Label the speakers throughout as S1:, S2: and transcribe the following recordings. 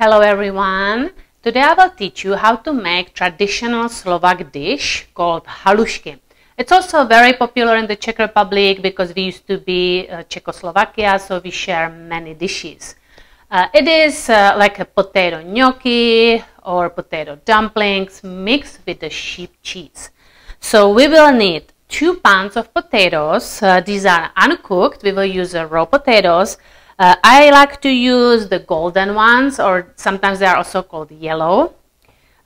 S1: Hello everyone! Today I will teach you how to make traditional Slovak dish called Halušky. It's also very popular in the Czech Republic because we used to be Czechoslovakia, so we share many dishes. It is like a potato gnocchi or potato dumplings mixed with the sheep cheese. So we will need 2 pounds of potatoes. These are uncooked. We will use raw potatoes. I like to use the golden ones, or sometimes they are also called yellow.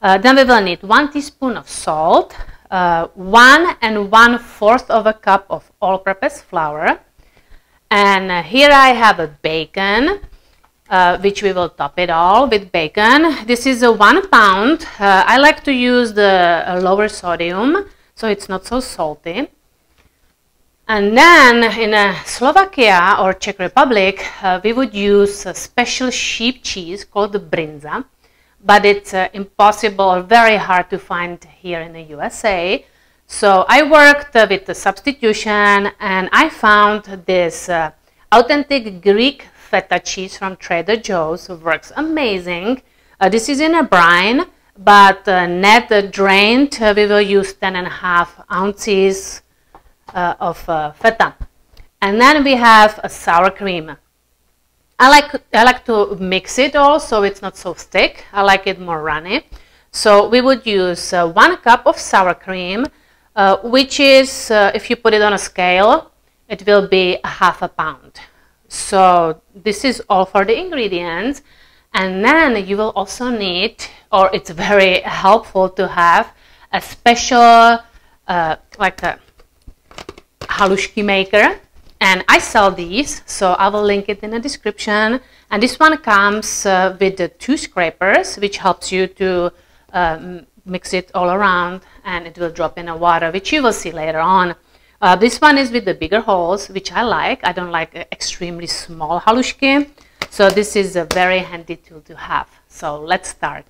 S1: Then we will need 1 teaspoon of salt, 1 1/4 of a cup of all-purpose flour. And here I have a bacon, which we will top it all with bacon. This is a 1 pound. I like to use the lower sodium, so it's not so salty. And then in Slovakia or Czech Republic, we would use a special sheep cheese called the brinza, but it's impossible or very hard to find here in the USA. So I worked with the substitution, and I found this authentic Greek feta cheese from Trader Joe's. Works amazing. This is in a brine, but not drained. We will use 10.5 ounces of feta. And then we have a sour cream. I like to mix it all so it's not so thick. I like it more runny. So we would use 1 cup of sour cream, which is, if you put it on a scale, it will be 1/2 pound. So this is all for the ingredients. And then you will also need, or it's very helpful to have, a special like a Halušky maker, and I sell these, so I will link it in the description. And this one comes with the 2 scrapers, which helps you to mix it all around, and it will drop in the water, which you will see later on. This one is with the bigger holes, which I like. I don't like extremely small Halušky, so this is a very handy tool to have. So let's start.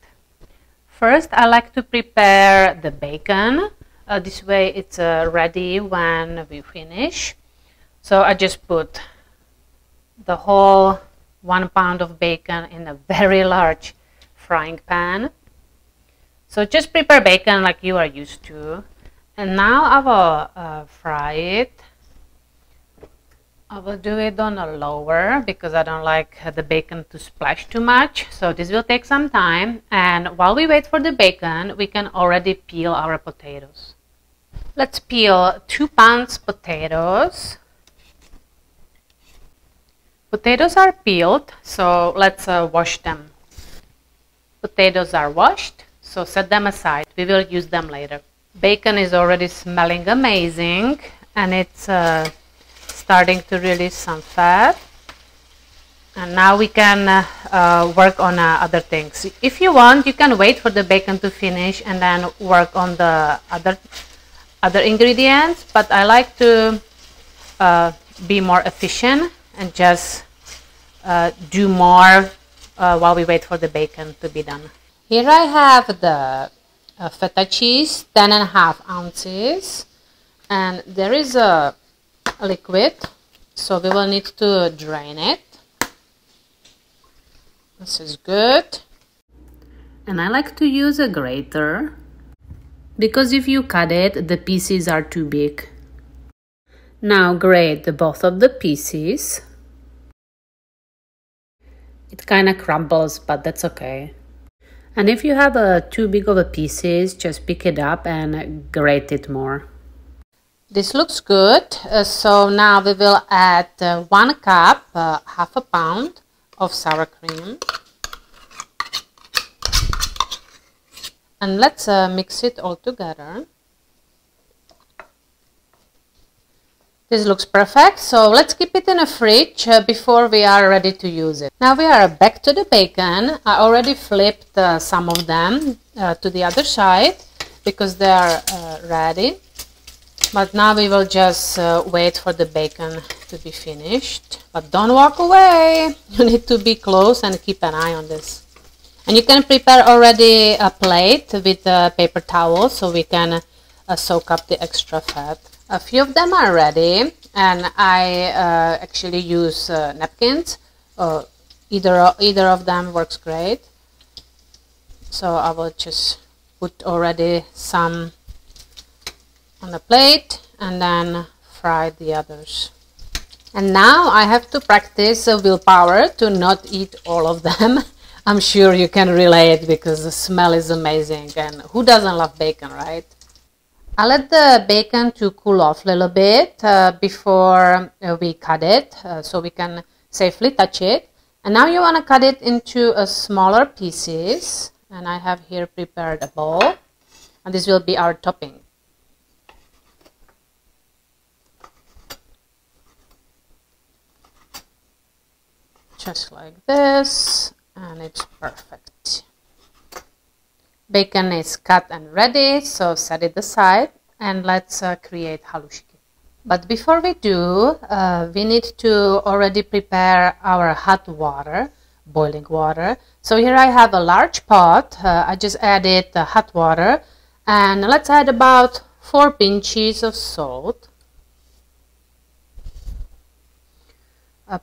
S1: First, I like to prepare the bacon. This way it's ready when we finish. So I just put the whole 1 pound of bacon in a very large frying pan. So just prepare bacon like you are used to. And now I will fry it. I will do it on a lower because I don't like the bacon to splash too much. So this will take some time. And while we wait for the bacon, we can already peel our potatoes. Let's peel 2 pounds potatoes. Potatoes are peeled, so let's wash them. Potatoes are washed, so set them aside. We will use them later. Bacon is already smelling amazing, and it's starting to release some fat. And now we can work on other things. If you want, you can wait for the bacon to finish and then work on the other ingredients, but I like to be more efficient and just do more while we wait for the bacon to be done. Here I have the feta cheese, 10.5 ounces, and there is a liquid, so we will need to drain it. This is good. And I like to use a grater, because if you cut it, the pieces are too big. Now grate both of the pieces. It kind of crumbles, but that's okay. And if you have too big of a pieces, just pick it up and grate it more. This looks good. So now we will add 1 cup, 1/2 pound of sour cream. And let's mix it all together. This looks perfect, so let's keep it in the fridge before we are ready to use it. Now we are back to the bacon. I already flipped some of them to the other side because they are ready. But now we will just wait for the bacon to be finished. But don't walk away. You need to be close and keep an eye on this. And you can prepare already a plate with a paper towel so we can soak up the extra fat. A few of them are ready, and I actually use napkins. Either of them works great. So I will just put already some on a plate and then fry the others. And now I have to practice willpower to not eat all of them. I'm sure you can relate because the smell is amazing, and who doesn't love bacon, right? I let the bacon to cool off a little bit before we cut it so we can safely touch it. And now you want to cut it into smaller pieces, and I have here prepared a bowl, and this will be our topping. Just like this, and it's perfect. Bacon is cut and ready, so set it aside and let's create halušky. But before we do, we need to already prepare our hot water, boiling water. So here I have a large pot. I just added the hot water, and let's add about 4 pinches of salt.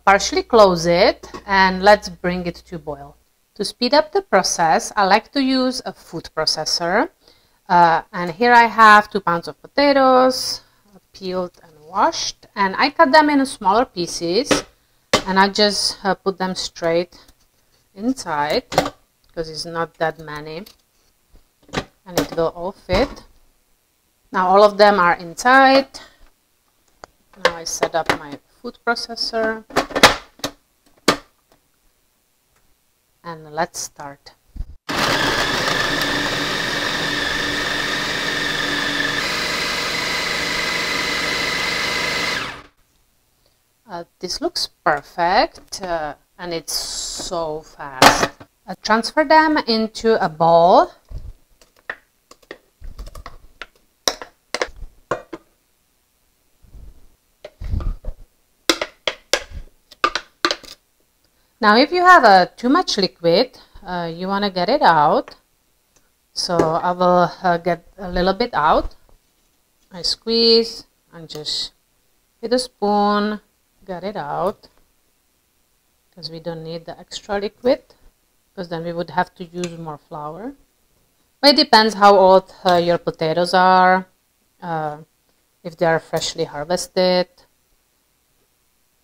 S1: Partially close it and let's bring it to boil. To speed up the process, I like to use a food processor. And here I have 2 pounds of potatoes, peeled and washed. And I cut them in smaller pieces. And I just put them straight inside, because it's not that many. And it will all fit. Now all of them are inside. Now I set up my food processor. And let's start. This looks perfect and it's so fast. Transfer them into a bowl. Now if you have too much liquid, you want to get it out. So I will get a little bit out. I squeeze and just with a spoon get it out, because we don't need the extra liquid, because then we would have to use more flour. But it depends how old your potatoes are, if they are freshly harvested.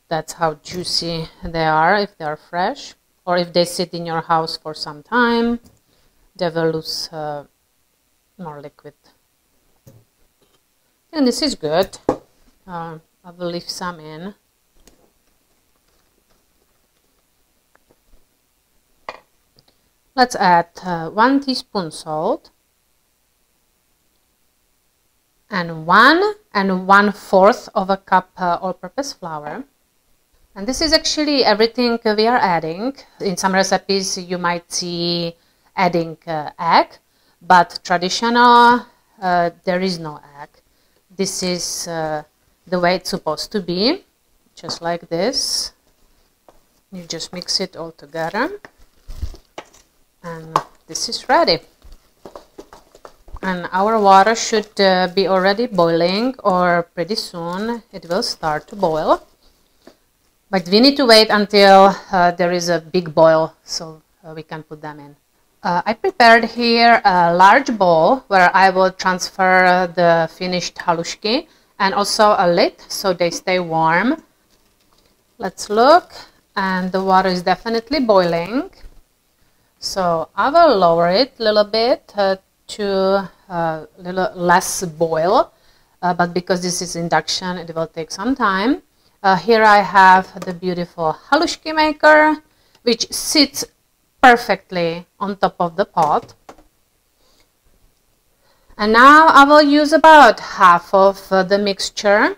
S1: That's how juicy they are if they are fresh, or if they sit in your house for some time, they will lose more liquid. And this is good. I will leave some in. Let's add 1 teaspoon salt and 1 1/4 of a cup all-purpose flour. And this is actually everything we are adding. In some recipes you might see adding egg, but traditional there is no egg. This is the way it's supposed to be, just like this. You just mix it all together, and this is ready. And our water should be already boiling, or pretty soon it will start to boil. But we need to wait until there is a big boil so we can put them in. I prepared here a large bowl where I will transfer the finished halušky, and also a lid so they stay warm. Let's look, and the water is definitely boiling. So I will lower it a little bit to a little less boil, but because this is induction, it will take some time. Here I have the beautiful halušky maker, which sits perfectly on top of the pot. And now I will use about half of the mixture.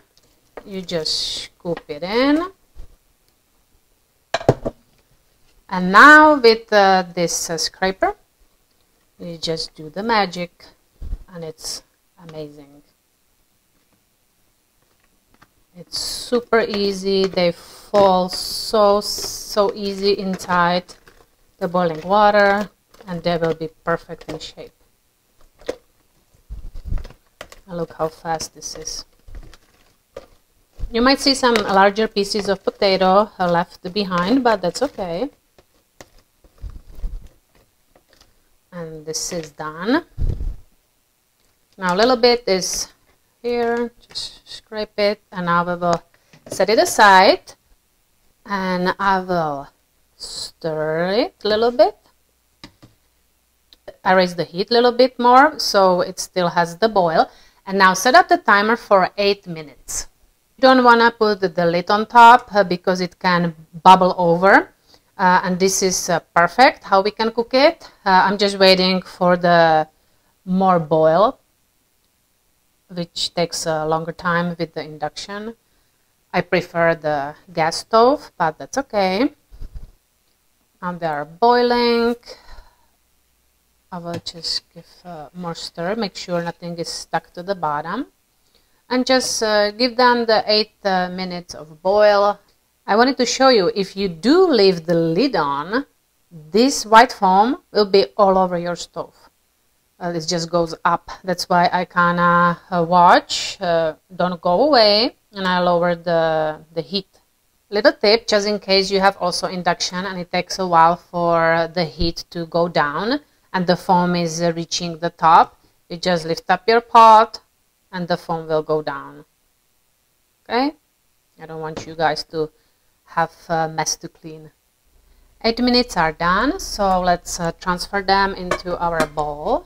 S1: You just scoop it in. And now with this scraper, you just do the magic, and it's amazing. It's super easy. They fall so easy inside the boiling water, and they will be perfect in shape. And look how fast this is. You might see some larger pieces of potato left behind, but that's okay. And this is done. Now a little bit is here, just scrape it, and now we will set it aside, and I will stir it a little bit. I raise the heat a little bit more so it still has the boil, and now set up the timer for 8 minutes. You don't want to put the lid on top because it can bubble over, and this is perfect how we can cook it. I'm just waiting for the more boil, which takes a longer time with the induction. I prefer the gas stove, but that's okay. And they are boiling. I will just give more stir, make sure nothing is stuck to the bottom. And just give them the 8 minutes of boil. I wanted to show you, if you do leave the lid on, this white foam will be all over your stove. It just goes up. That's why I kinda watch, don't go away, and I lower the heat. Little tip, just in case you have also induction and it takes a while for the heat to go down and the foam is reaching the top, you just lift up your pot and the foam will go down. Okay? I don't want you guys to have a mess to clean. 8 minutes are done, so let's transfer them into our bowl.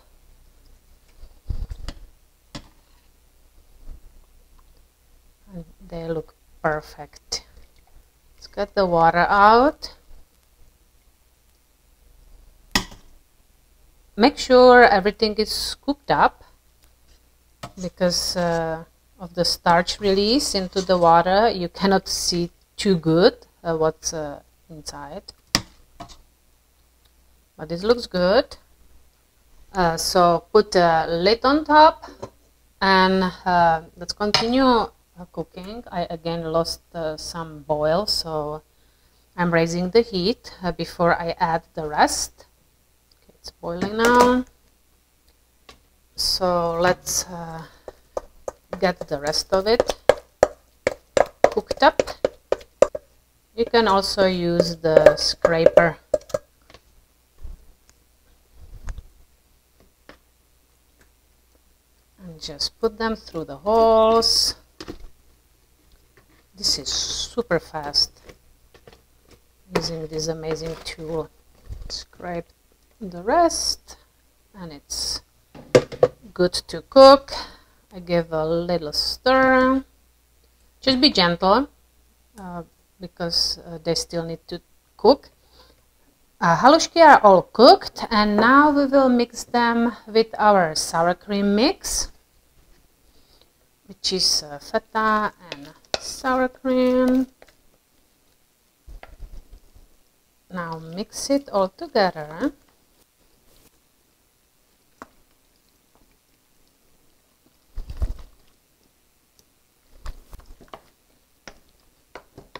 S1: And they look perfect. Let's get the water out. Make sure everything is cooked up because of the starch release into the water. You cannot see too good what's inside. But this looks good. So put a lid on top and let's continue cooking. I again lost some boil, so I'm raising the heat before I add the rest. Okay, it's boiling now. So let's get the rest of it cooked up. You can also use the scraper. And just put them through the holes. This is super fast using this amazing tool. Scrape the rest and it's good to cook. I give a little stir. Just be gentle because they still need to cook. Halušky are all cooked, and now we will mix them with our sour cream mix, which is feta and sour cream. Now mix it all together.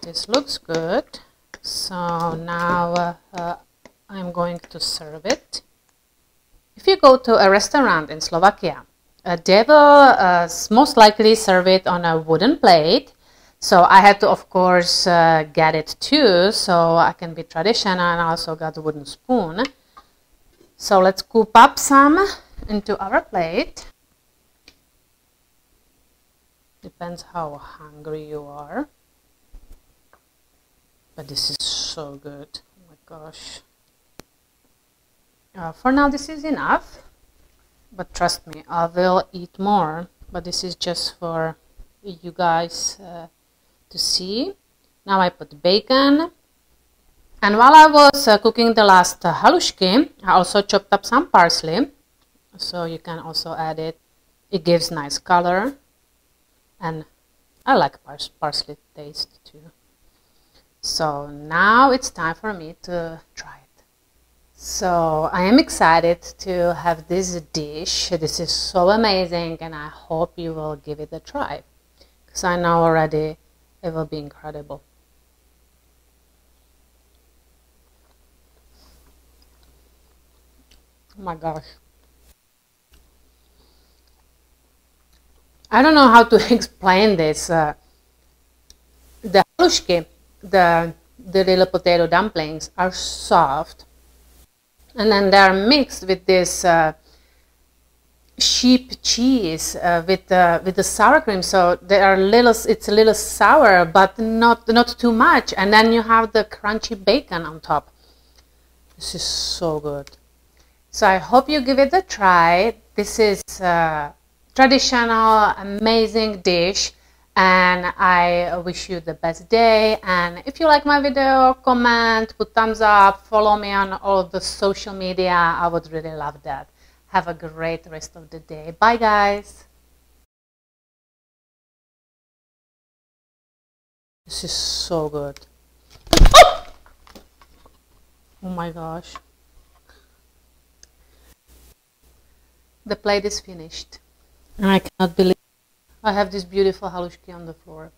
S1: This looks good. So now I'm going to serve it. If you go to a restaurant in Slovakia, they will most likely serve it on a wooden plate. So I had to, of course, get it too, so I can be traditional, and I also got a wooden spoon. So let's scoop up some into our plate. Depends how hungry you are. But this is so good. Oh my gosh. For now this is enough. But trust me, I will eat more. But this is just for you guys to see. Now I put bacon. And while I was cooking the last halušky, I also chopped up some parsley. So you can also add it. It gives nice color. And I like parsley taste too. So now it's time for me to try it. So I am excited to have this dish. This is so amazing and I hope you will give it a try. Because I know already it will be incredible. Oh my gosh. I don't know how to explain this. The halušky, the little potato dumplings, are soft. And then they're mixed with this sheep cheese with the sour cream, so they are it's a little sour, but not too much. And then you have the crunchy bacon on top. This is so good. So I hope you give it a try. This is a traditional, amazing dish, and I wish you the best day. And if you like my video, comment, put thumbs up, follow me on all the social media. I would really love that. Have a great rest of the day. Bye, guys. This is so good. Oh my gosh. The plate is finished. And I cannot believe I have this beautiful halušky on the floor.